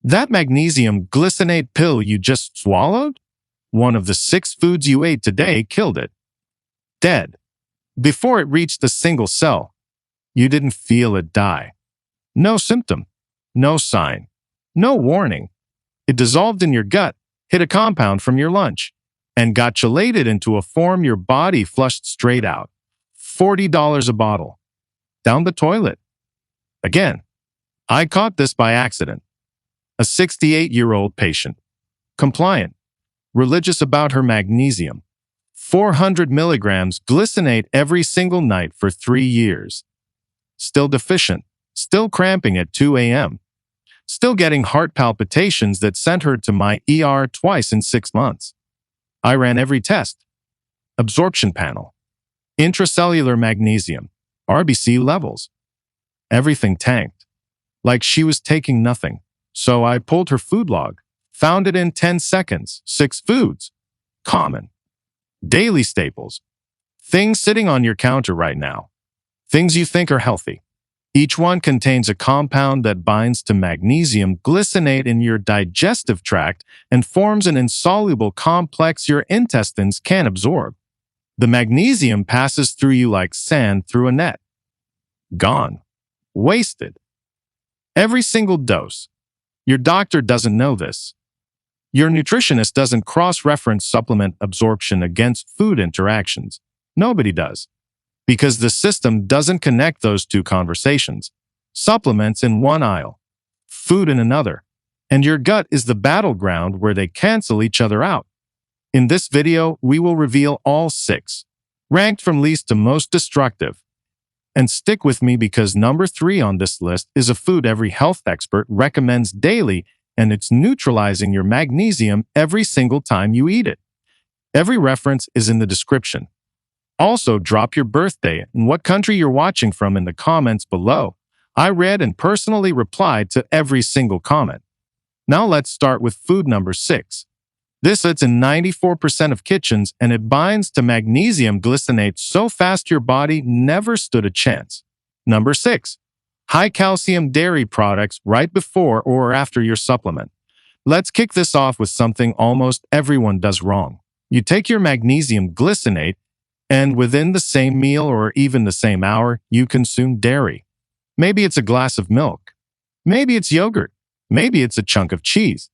That magnesium glycinate pill you just swallowed? One of the 6 foods you ate today killed it. Dead. Before it reached a single cell. You didn't feel it die. No symptom. No sign. No warning. It dissolved in your gut, hit a compound from your lunch, and got chelated into a form your body flushed straight out. $40 a bottle. Down the toilet. Again, I caught this by accident. A 68-year-old patient. Compliant. Religious about her magnesium. 400 milligrams glycinate every single night for 3 years. Still deficient. Still cramping at 2 a.m. Still getting heart palpitations that sent her to my ER twice in 6 months. I ran every test. Absorption panel. Intracellular magnesium. RBC levels. Everything tanked. Like she was taking nothing. So I pulled her food log. Found it in 10 seconds. 6 foods. Common. Daily staples. Things sitting on your counter right now. Things you think are healthy. Each one contains a compound that binds to magnesium glycinate in your digestive tract and forms an insoluble complex your intestines can't absorb. The magnesium passes through you like sand through a net. Gone. Wasted. Every single dose. Your doctor doesn't know this. Your nutritionist doesn't cross-reference supplement absorption against food interactions. Nobody does. Because the system doesn't connect those two conversations. Supplements in one aisle, food in another, and your gut is the battleground where they cancel each other out. In this video, we will reveal all 6, ranked from least to most destructive. And stick with me because number 3 on this list is a food every health expert recommends daily, and it's neutralizing your magnesium every single time you eat it. Every reference is in the description. Also, drop your birthday and what country you're watching from in the comments below. I read and personally replied to every single comment. Now let's start with food number 6. This sits in 94% of kitchens and it binds to magnesium glycinate so fast your body never stood a chance. Number 6. High calcium dairy products right before or after your supplement. Let's kick this off with something almost everyone does wrong. You take your magnesium glycinate and within the same meal or even the same hour, you consume dairy. Maybe it's a glass of milk. Maybe it's yogurt. Maybe it's a chunk of cheese.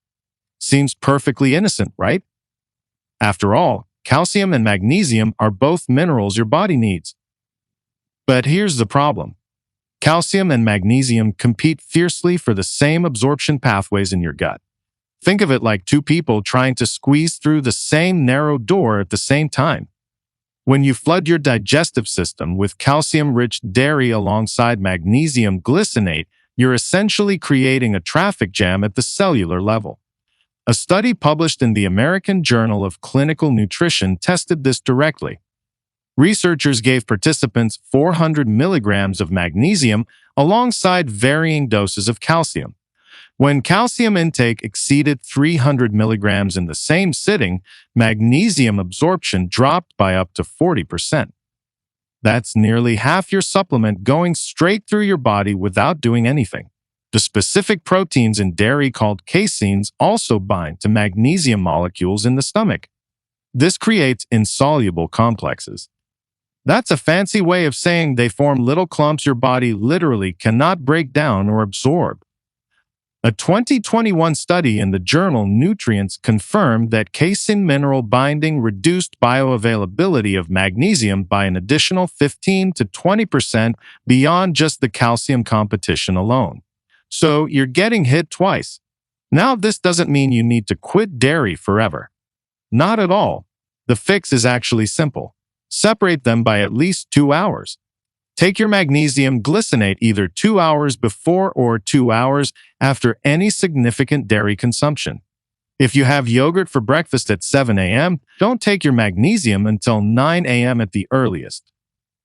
Seems perfectly innocent, right? After all, calcium and magnesium are both minerals your body needs. But here's the problem. Calcium and magnesium compete fiercely for the same absorption pathways in your gut. Think of it like 2 people trying to squeeze through the same narrow door at the same time. When you flood your digestive system with calcium-rich dairy alongside magnesium glycinate, you're essentially creating a traffic jam at the cellular level. A study published in the American Journal of Clinical Nutrition tested this directly. Researchers gave participants 400 milligrams of magnesium alongside varying doses of calcium. When calcium intake exceeded 300 milligrams in the same sitting, magnesium absorption dropped by up to 40%. That's nearly half your supplement going straight through your body without doing anything. The specific proteins in dairy called caseins also bind to magnesium molecules in the stomach. This creates insoluble complexes. That's a fancy way of saying they form little clumps your body literally cannot break down or absorb. A 2021 study in the journal Nutrients confirmed that casein mineral binding reduced bioavailability of magnesium by an additional 15 to 20% beyond just the calcium competition alone. So you're getting hit twice. Now, this doesn't mean you need to quit dairy forever. Not at all. The fix is actually simple. Separate them by at least 2 hours. Take your magnesium glycinate either 2 hours before or 2 hours after any significant dairy consumption. If you have yogurt for breakfast at 7 a.m., don't take your magnesium until 9 a.m. at the earliest.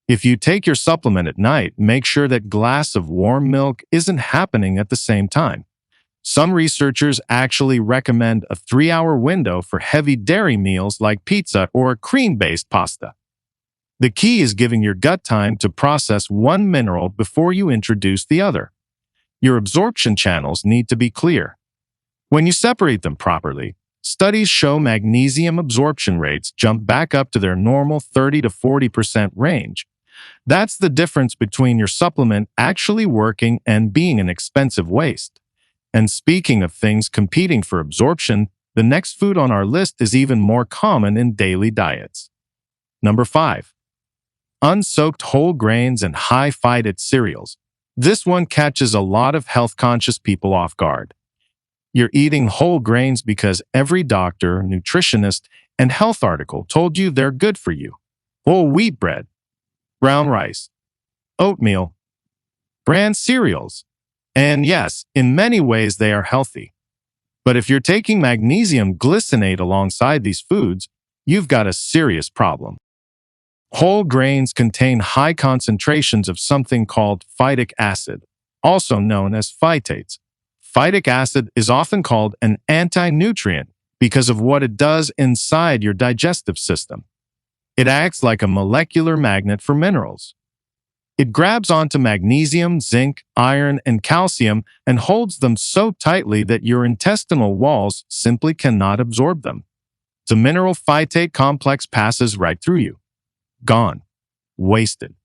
If you take your supplement at night, make sure that glass of warm milk isn't happening at the same time. Some researchers actually recommend a 3-hour window for heavy dairy meals like pizza or cream-based pasta. The key is giving your gut time to process one mineral before you introduce the other. Your absorption channels need to be clear. When you separate them properly, studies show magnesium absorption rates jump back up to their normal 30 to 40% range. That's the difference between your supplement actually working and being an expensive waste. And speaking of things competing for absorption, the next food on our list is even more common in daily diets. Number 5. Unsoaked whole grains and high phytate cereals. This one catches a lot of health-conscious people off guard. You're eating whole grains because every doctor, nutritionist, and health article told you they're good for you. Whole wheat bread, brown rice, oatmeal, bran cereals. And yes, in many ways they are healthy. But if you're taking magnesium glycinate alongside these foods, you've got a serious problem. Whole grains contain high concentrations of something called phytic acid, also known as phytates. Phytic acid is often called an anti-nutrient because of what it does inside your digestive system. It acts like a molecular magnet for minerals. It grabs onto magnesium, zinc, iron, and calcium and holds them so tightly that your intestinal walls simply cannot absorb them. The mineral phytate complex passes right through you. Gone. Wasted.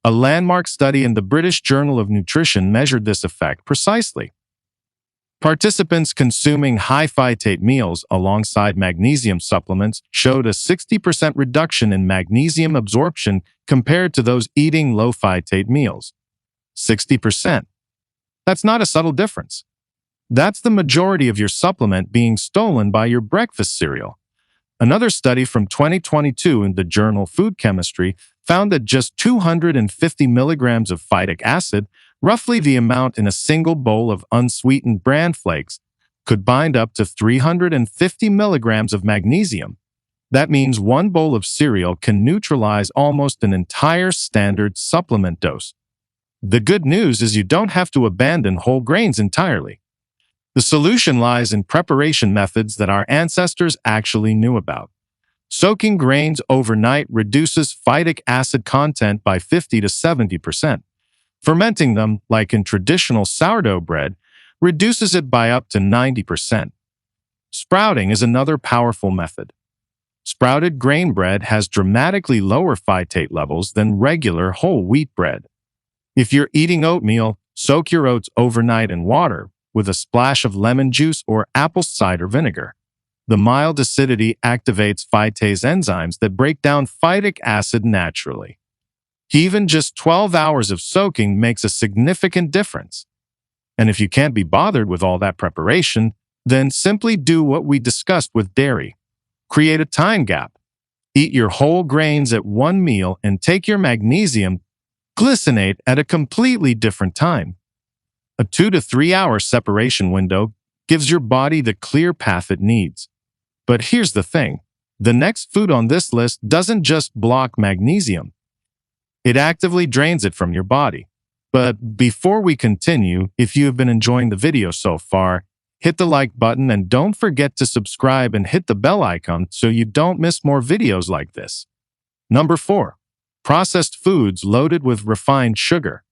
A landmark study in the British Journal of Nutrition measured this effect precisely. Participants consuming high phytate meals alongside magnesium supplements showed a 60% reduction in magnesium absorption compared to those eating low phytate meals. 60%. That's not a subtle difference. That's the majority of your supplement being stolen by your breakfast cereal. Another study from 2022 in the journal Food Chemistry found that just 250 milligrams of phytic acid, roughly the amount in a single bowl of unsweetened bran flakes, could bind up to 350 milligrams of magnesium. That means one bowl of cereal can neutralize almost an entire standard supplement dose. The good news is you don't have to abandon whole grains entirely. The solution lies in preparation methods that our ancestors actually knew about. Soaking grains overnight reduces phytic acid content by 50 to 70%. Fermenting them, like in traditional sourdough bread, reduces it by up to 90%. Sprouting is another powerful method. Sprouted grain bread has dramatically lower phytate levels than regular whole wheat bread. If you're eating oatmeal, soak your oats overnight in water with a splash of lemon juice or apple cider vinegar. The mild acidity activates phytase enzymes that break down phytic acid naturally. Even just 12 hours of soaking makes a significant difference. And if you can't be bothered with all that preparation, then simply do what we discussed with dairy. Create a time gap. Eat your whole grains at one meal and take your magnesium glycinate at a completely different time. A 2 to 3 hour separation window gives your body the clear path it needs. But here's the thing. The next food on this list doesn't just block magnesium. It actively drains it from your body. But before we continue, if you have been enjoying the video so far, hit the like button and don't forget to subscribe and hit the bell icon so you don't miss more videos like this. Number 4. Processed foods loaded with refined sugar.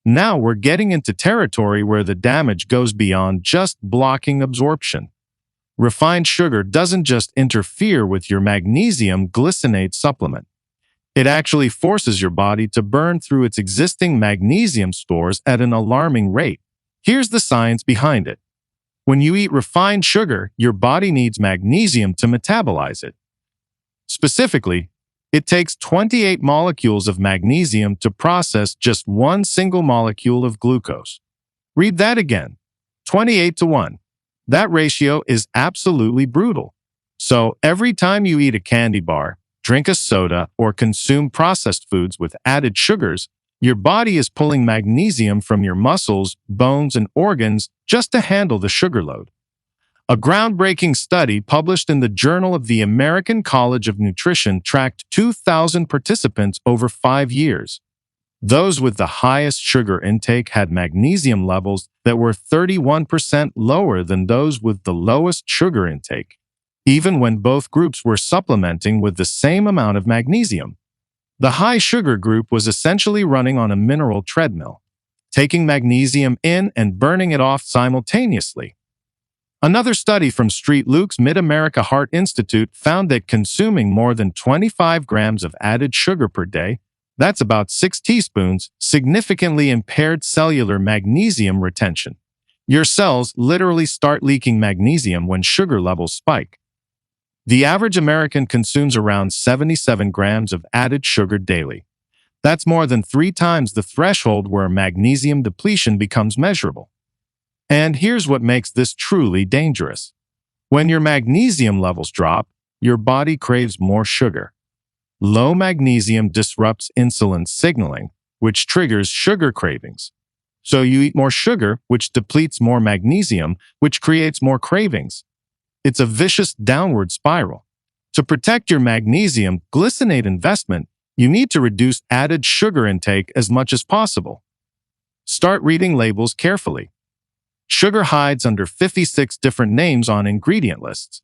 Now we're getting into territory where the damage goes beyond just blocking absorption. Refined sugar doesn't just interfere with your magnesium glycinate supplement. It actually forces your body to burn through its existing magnesium stores at an alarming rate. Here's the science behind it. When you eat refined sugar, your body needs magnesium to metabolize it. Specifically, it takes 28 molecules of magnesium to process just one single molecule of glucose. Read that again. 28 to 1. That ratio is absolutely brutal. So every time you eat a candy bar, drink a soda, or consume processed foods with added sugars, your body is pulling magnesium from your muscles, bones, and organs just to handle the sugar load. A groundbreaking study published in the Journal of the American College of Nutrition tracked 2,000 participants over 5 years. Those with the highest sugar intake had magnesium levels that were 31% lower than those with the lowest sugar intake, even when both groups were supplementing with the same amount of magnesium. The high sugar group was essentially running on a mineral treadmill, taking magnesium in and burning it off simultaneously. Another study from Street Luke's Mid-America Heart Institute found that consuming more than 25 grams of added sugar per day, that's about 6 teaspoons, significantly impaired cellular magnesium retention. Your cells literally start leaking magnesium when sugar levels spike. The average American consumes around 77 grams of added sugar daily. That's more than 3 times the threshold where magnesium depletion becomes measurable. And here's what makes this truly dangerous. When your magnesium levels drop, your body craves more sugar. Low magnesium disrupts insulin signaling, which triggers sugar cravings. So you eat more sugar, which depletes more magnesium, which creates more cravings. It's a vicious downward spiral. To protect your magnesium glycinate investment, you need to reduce added sugar intake as much as possible. Start reading labels carefully. Sugar hides under 56 different names on ingredient lists.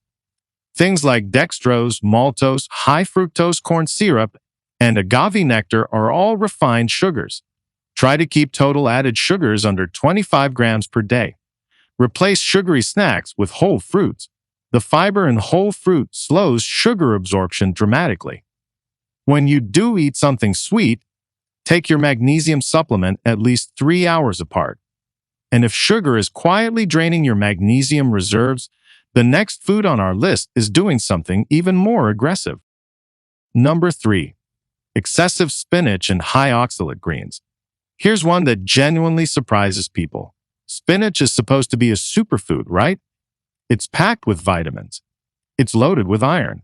Things like dextrose, maltose, high fructose corn syrup, and agave nectar are all refined sugars. Try to keep total added sugars under 25 grams per day. Replace sugary snacks with whole fruits. The fiber in whole fruit slows sugar absorption dramatically. When you do eat something sweet, take your magnesium supplement at least 3 hours apart. And if sugar is quietly draining your magnesium reserves, the next food on our list is doing something even more aggressive. Number 3. Excessive spinach and high oxalate greens. Here's one that genuinely surprises people. Spinach is supposed to be a superfood, right? It's packed with vitamins. It's loaded with iron.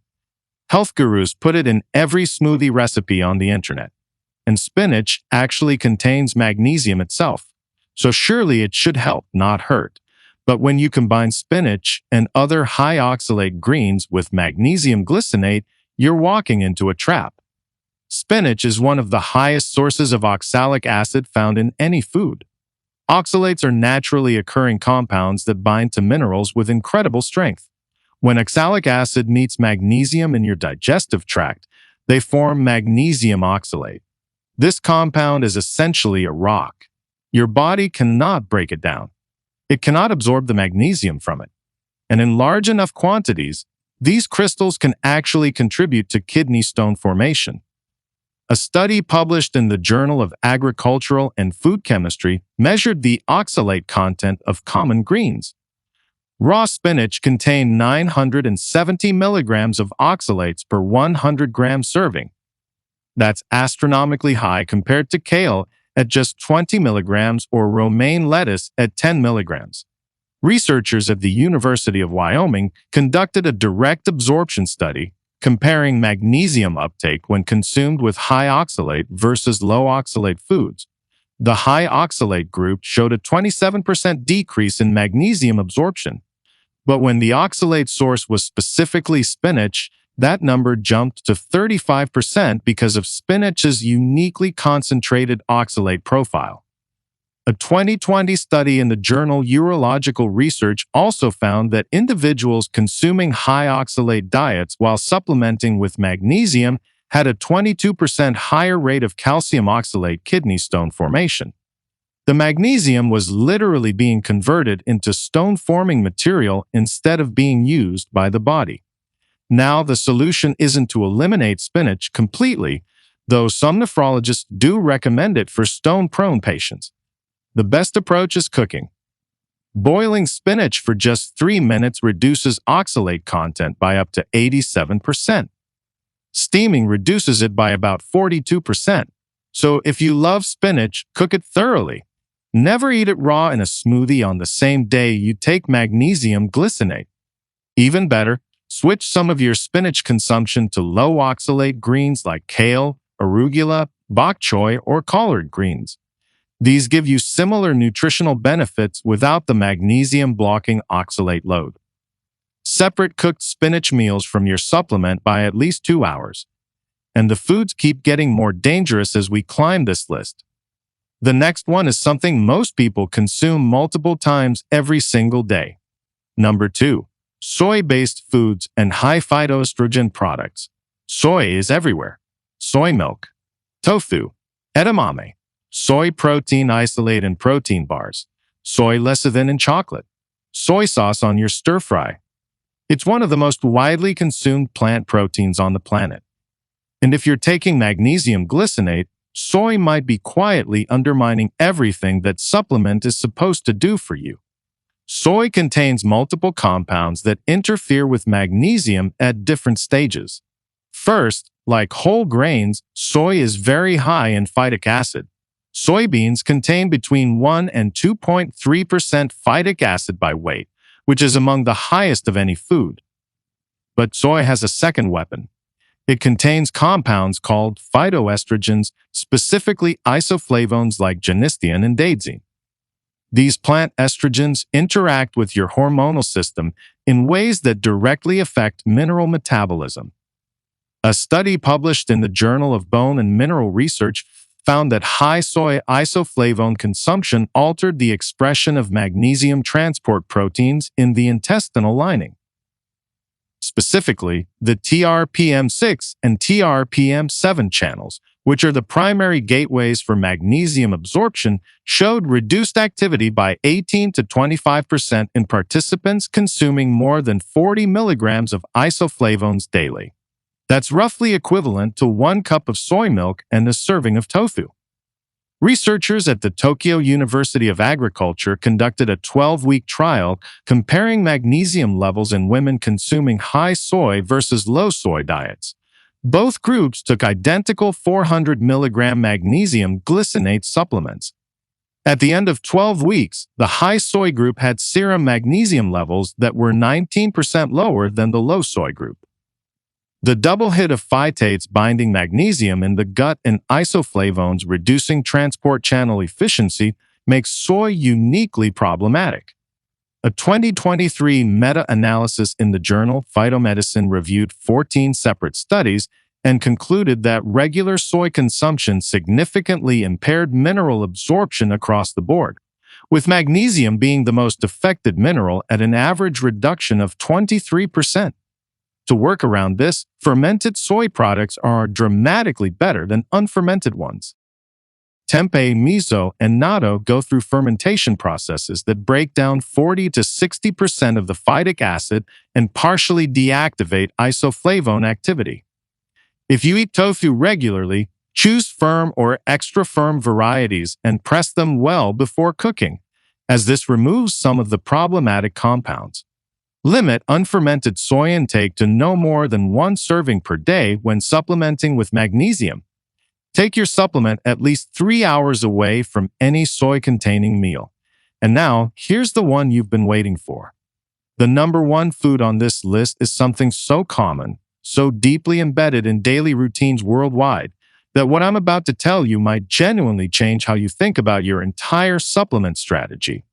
Health gurus put it in every smoothie recipe on the internet. And spinach actually contains magnesium itself. So surely it should help, not hurt. But when you combine spinach and other high oxalate greens with magnesium glycinate, you're walking into a trap. Spinach is one of the highest sources of oxalic acid found in any food. Oxalates are naturally occurring compounds that bind to minerals with incredible strength. When oxalic acid meets magnesium in your digestive tract, they form magnesium oxalate. This compound is essentially a rock. Your body cannot break it down. It cannot absorb the magnesium from it. And in large enough quantities, these crystals can actually contribute to kidney stone formation. A study published in the Journal of Agricultural and Food Chemistry measured the oxalate content of common greens. Raw spinach contained 970 milligrams of oxalates per 100-gram serving. That's astronomically high compared to kale at just 20 milligrams or romaine lettuce at 10 milligrams. Researchers at the University of Wyoming conducted a direct absorption study comparing magnesium uptake when consumed with high oxalate versus low oxalate foods. The high oxalate group showed a 27% decrease in magnesium absorption. But when the oxalate source was specifically spinach, that number jumped to 35% because of spinach's uniquely concentrated oxalate profile. A 2020 study in the journal Urological Research also found that individuals consuming high oxalate diets while supplementing with magnesium had a 22% higher rate of calcium oxalate kidney stone formation. The magnesium was literally being converted into stone-forming material instead of being used by the body. Now, the solution isn't to eliminate spinach completely, though some nephrologists do recommend it for stone-prone patients. The best approach is cooking. Boiling spinach for just 3 minutes reduces oxalate content by up to 87%. Steaming reduces it by about 42%. So if you love spinach, cook it thoroughly. Never eat it raw in a smoothie on the same day you take magnesium glycinate. Even better, switch some of your spinach consumption to low oxalate greens like kale, arugula, bok choy, or collard greens. These give you similar nutritional benefits without the magnesium-blocking oxalate load. Separate cooked spinach meals from your supplement by at least 2 hours. And the foods keep getting more dangerous as we climb this list. The next one is something most people consume multiple times every single day. Number 2. Soy-based foods and high phytoestrogen products. Soy is everywhere. Soy milk, tofu, edamame, soy protein isolate in protein bars, soy lecithin in chocolate. Soy sauce on your stir-fry. It's one of the most widely consumed plant proteins on the planet. And if you're taking magnesium glycinate, soy might be quietly undermining everything that supplement is supposed to do for you. Soy contains multiple compounds that interfere with magnesium at different stages. First, like whole grains, soy is very high in phytic acid. Soybeans contain between 1 and 2.3% phytic acid by weight, which is among the highest of any food. But soy has a second weapon. It contains compounds called phytoestrogens, specifically isoflavones like genistein and daidzein. These plant estrogens interact with your hormonal system in ways that directly affect mineral metabolism. A study published in the Journal of Bone and Mineral Research found that high soy isoflavone consumption altered the expression of magnesium transport proteins in the intestinal lining. Specifically, the TRPM6 and TRPM7 channels, which are the primary gateways for magnesium absorption, showed reduced activity by 18 to 25% in participants consuming more than 40 milligrams of isoflavones daily. That's roughly equivalent to 1 cup of soy milk and a serving of tofu. Researchers at the Tokyo University of Agriculture conducted a 12-week trial comparing magnesium levels in women consuming high soy versus low soy diets. Both groups took identical 400 milligram magnesium glycinate supplements. At the end of 12 weeks, the high soy group had serum magnesium levels that were 19% lower than the low soy group. The double hit of phytates binding magnesium in the gut and isoflavones reducing transport channel efficiency makes soy uniquely problematic. A 2023 meta-analysis in the journal Phytomedicine reviewed 14 separate studies and concluded that regular soy consumption significantly impaired mineral absorption across the board, with magnesium being the most affected mineral at an average reduction of 23%. To work around this, fermented soy products are dramatically better than unfermented ones. Tempeh, miso, and natto go through fermentation processes that break down 40 to 60% of the phytic acid and partially deactivate isoflavone activity. If you eat tofu regularly, choose firm or extra firm varieties and press them well before cooking, as this removes some of the problematic compounds. Limit unfermented soy intake to no more than 1 serving per day when supplementing with magnesium. Take your supplement at least 3 hours away from any soy-containing meal. And now, here's the one you've been waiting for. The number 1 food on this list is something so common, so deeply embedded in daily routines worldwide, that what I'm about to tell you might genuinely change how you think about your entire supplement strategy.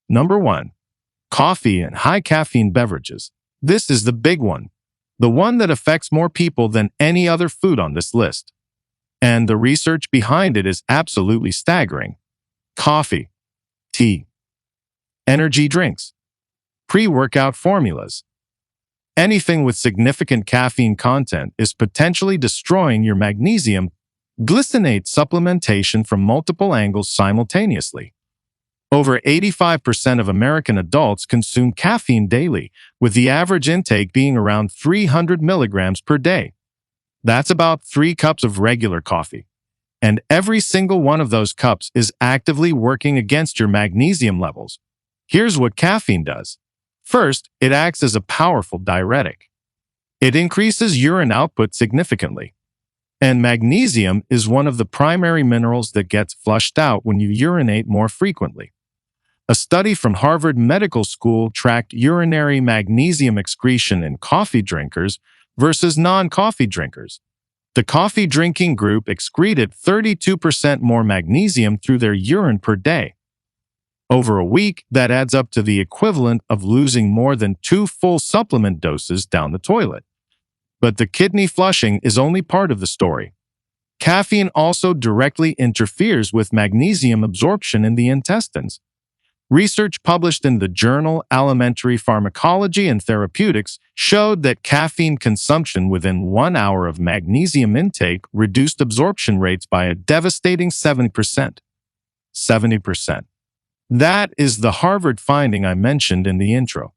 Number 1. Coffee and high-caffeine beverages. This is the big one, the one that affects more people than any other food on this list. And the research behind it is absolutely staggering. Coffee, tea, energy drinks, pre-workout formulas. Anything with significant caffeine content is potentially destroying your magnesium glycinate supplementation from multiple angles simultaneously. Over 85% of American adults consume caffeine daily, with the average intake being around 300 milligrams per day. That's about 3 cups of regular coffee. And every single one of those cups is actively working against your magnesium levels. Here's what caffeine does. First, it acts as a powerful diuretic. It increases urine output significantly. And magnesium is one of the primary minerals that gets flushed out when you urinate more frequently. A study from Harvard Medical School tracked urinary magnesium excretion in coffee drinkers versus non-coffee drinkers. The coffee drinking group excreted 32% more magnesium through their urine per day. Over a week, that adds up to the equivalent of losing more than 2 full supplement doses down the toilet. But the kidney flushing is only part of the story. Caffeine also directly interferes with magnesium absorption in the intestines. Research published in the journal Alimentary Pharmacology and Therapeutics showed that caffeine consumption within 1 hour of magnesium intake reduced absorption rates by a devastating 70%. 70%. That is the Harvard finding I mentioned in the intro.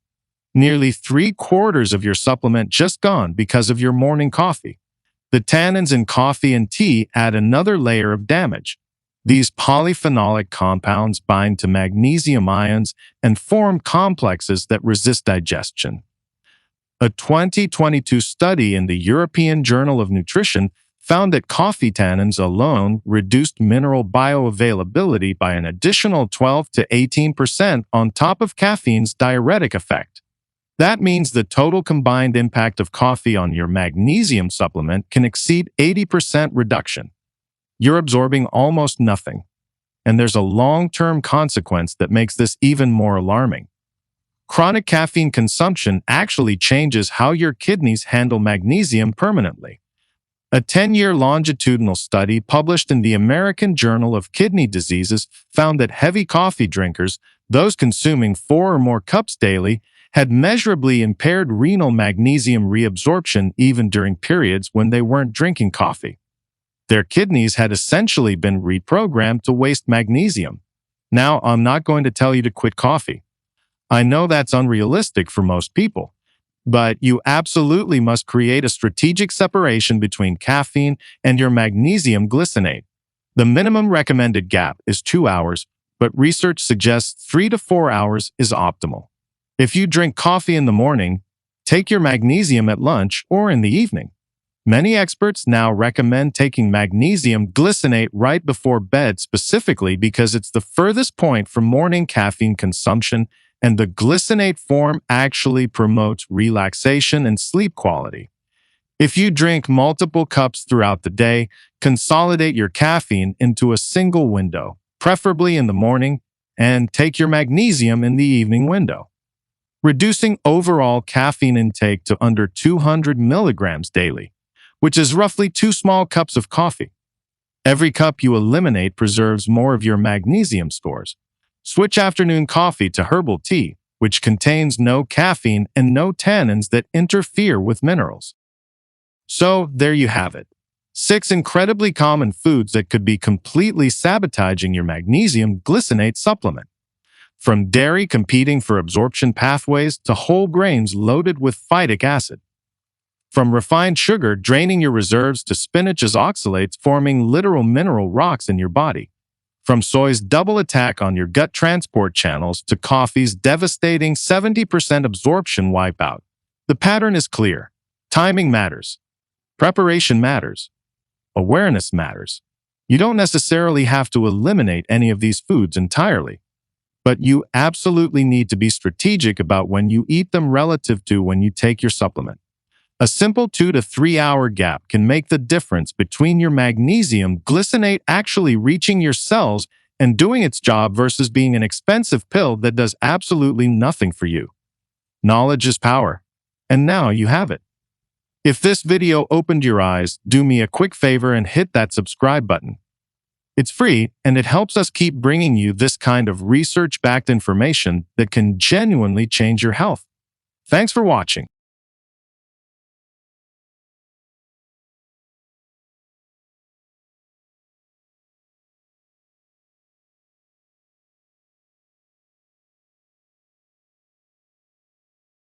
Nearly 3/4 of your supplement just gone because of your morning coffee. The tannins in coffee and tea add another layer of damage. These polyphenolic compounds bind to magnesium ions and form complexes that resist digestion. A 2022 study in the European Journal of Nutrition found that coffee tannins alone reduced mineral bioavailability by an additional 12 to 18% on top of caffeine's diuretic effect. That means the total combined impact of coffee on your magnesium supplement can exceed 80% reduction. You're absorbing almost nothing, and there's a long-term consequence that makes this even more alarming. Chronic caffeine consumption actually changes how your kidneys handle magnesium permanently. A 10-year longitudinal study published in the American Journal of Kidney Diseases found that heavy coffee drinkers, those consuming 4 or more cups daily, had measurably impaired renal magnesium reabsorption even during periods when they weren't drinking coffee. Their kidneys had essentially been reprogrammed to waste magnesium. Now, I'm not going to tell you to quit coffee. I know that's unrealistic for most people, but you absolutely must create a strategic separation between caffeine and your magnesium glycinate. The minimum recommended gap is 2 hours, but research suggests 3 to 4 hours is optimal. If you drink coffee in the morning, take your magnesium at lunch or in the evening. Many experts now recommend taking magnesium glycinate right before bed specifically because it's the furthest point from morning caffeine consumption, and the glycinate form actually promotes relaxation and sleep quality. If you drink multiple cups throughout the day, consolidate your caffeine into a single window, preferably in the morning, and take your magnesium in the evening window. Reducing overall caffeine intake to under 200 milligrams daily, which is roughly 2 small cups of coffee. Every cup you eliminate preserves more of your magnesium stores. Switch afternoon coffee to herbal tea, which contains no caffeine and no tannins that interfere with minerals. So, there you have it. 6 incredibly common foods that could be completely sabotaging your magnesium glycinate supplement. From dairy competing for absorption pathways to whole grains loaded with phytic acid. From refined sugar draining your reserves to spinach's oxalates forming literal mineral rocks in your body. From soy's double attack on your gut transport channels to coffee's devastating 70% absorption wipeout. The pattern is clear. Timing matters. Preparation matters. Awareness matters. You don't necessarily have to eliminate any of these foods entirely, but you absolutely need to be strategic about when you eat them relative to when you take your supplement. A simple 2 to 3 hour gap can make the difference between your magnesium glycinate actually reaching your cells and doing its job versus being an expensive pill that does absolutely nothing for you. Knowledge is power, and now you have it. If this video opened your eyes, do me a quick favor and hit that subscribe button. It's free, and it helps us keep bringing you this kind of research-backed information that can genuinely change your health. Thanks for watching.